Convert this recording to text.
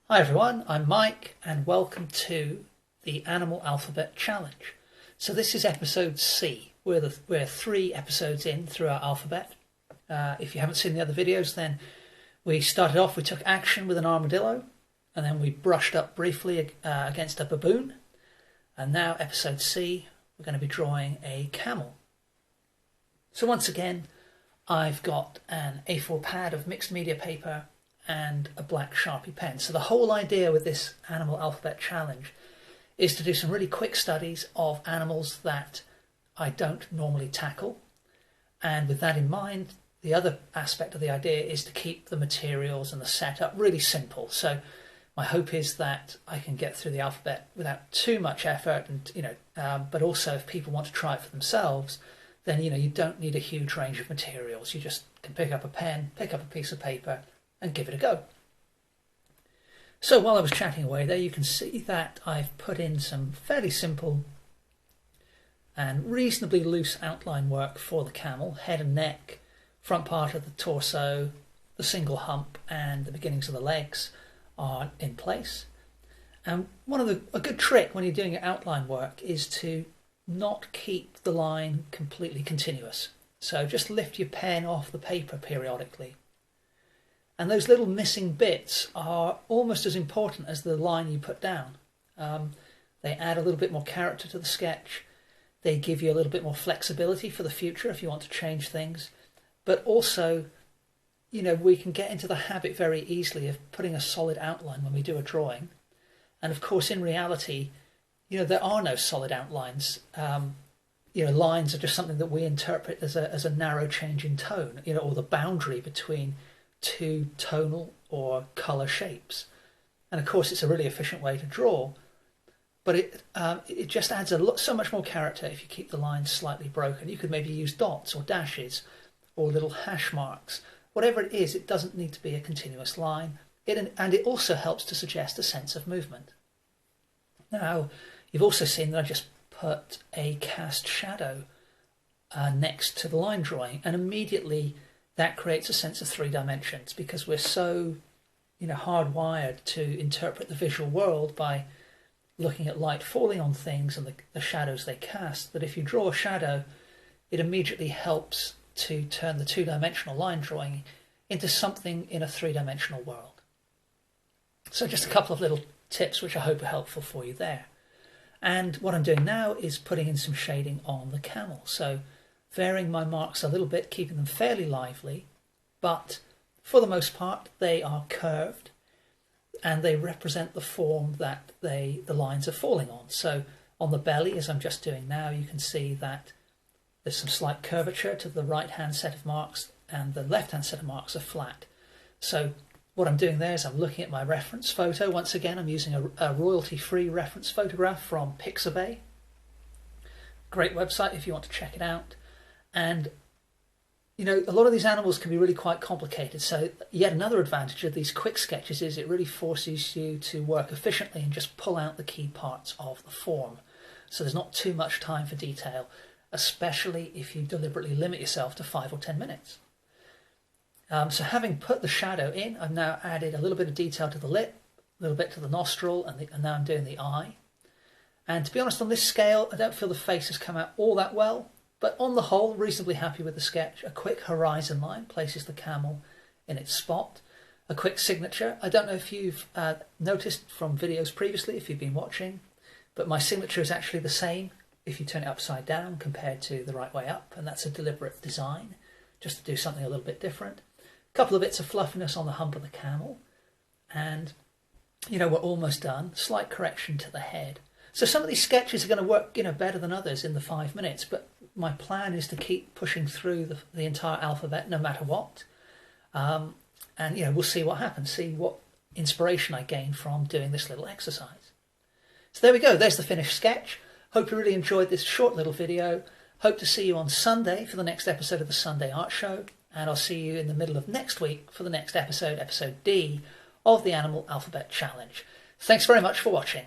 Hi everyone, I'm Mike and welcome to the Animal Alphabet Challenge. So this is episode C. We're 3 episodes in through our alphabet. If you haven't seen the other videos, then we started off, we took action with an armadillo, and then we brushed up briefly against a baboon. And now episode C, we're going to be drawing a camel. So once again, I've got an A4 pad of mixed media paper and a black Sharpie pen. So the whole idea with this Animal Alphabet Challenge is to do some really quick studies of animals that I don't normally tackle. And with that in mind, the other aspect of the idea is to keep the materials and the setup really simple. So my hope is that I can get through the alphabet without too much effort, and but also if people want to try it for themselves, then you don't need a huge range of materials. You just can pick up a pen, pick up a piece of paper, and give it a go. So while I was chatting away there, you can see that I've put in some fairly simple and reasonably loose outline work for the camel. Head and neck, front part of the torso, the single hump, and the beginnings of the legs are in place. And a good trick when you're doing your outline work is to not keep the line completely continuous. So just lift your pen off the paper periodically. And those little missing bits are almost as important as the line you put down. They add a little bit more character to the sketch. They give you a little bit more flexibility for the future if you want to change things. But also, we can get into the habit very easily of putting a solid outline when we do a drawing. And of course, in reality, there are no solid outlines. Lines are just something that we interpret as a narrow change in tone, or the boundary between two tonal or colour shapes. And of course it's a really efficient way to draw, but it just adds so much more character if you keep the lines slightly broken. You could maybe use dots or dashes or little hash marks. Whatever it is, it doesn't need to be a continuous line, and it also helps to suggest a sense of movement. Now, you've also seen that I just put a cast shadow next to the line drawing, and immediately that creates a sense of 3 dimensions, because we're so hardwired to interpret the visual world by looking at light falling on things and the shadows they cast, that if you draw a shadow, it immediately helps to turn the 2-dimensional line drawing into something in a 3-dimensional world. So just a couple of little tips which I hope are helpful for you there. And what I'm doing now is putting in some shading on the camel. So varying my marks a little bit, keeping them fairly lively, but for the most part they are curved and they represent the form that the lines are falling on. So on the belly, as I'm just doing now, you can see that there's some slight curvature to the right-hand set of marks, and the left-hand set of marks are flat. So what I'm doing there is I'm looking at my reference photo. Once again, I'm using a royalty-free reference photograph from Pixabay. Great website if you want to check it out. And a lot of these animals can be really quite complicated, so yet another advantage of these quick sketches is it really forces you to work efficiently and just pull out the key parts of the form. So there's not too much time for detail, especially if you deliberately limit yourself to 5 or 10 minutes. So having put the shadow in, I've now added a little bit of detail to the lip, a little bit to the nostril, and now I'm doing the eye. And to be honest, on this scale, I don't feel the face has come out all that well. But on the whole, reasonably happy with the sketch. A quick horizon line places the camel in its spot. A quick signature. I don't know if you've noticed from videos previously, if you've been watching, but my signature is actually the same if you turn it upside down compared to the right way up, and that's a deliberate design, just to do something a little bit different. A couple of bits of fluffiness on the hump of the camel, and we're almost done. Slight correction to the head. So some of these sketches are going to work better than others in the 5 minutes, but my plan is to keep pushing through the entire alphabet no matter what. And we'll see what happens, see what inspiration I gain from doing this little exercise. So there we go, there's the finished sketch. Hope you really enjoyed this short little video. Hope to see you on Sunday for the next episode of the Sunday Art Show, and I'll see you in the middle of next week for the next episode, episode D, of the Animal Alphabet Challenge. Thanks very much for watching.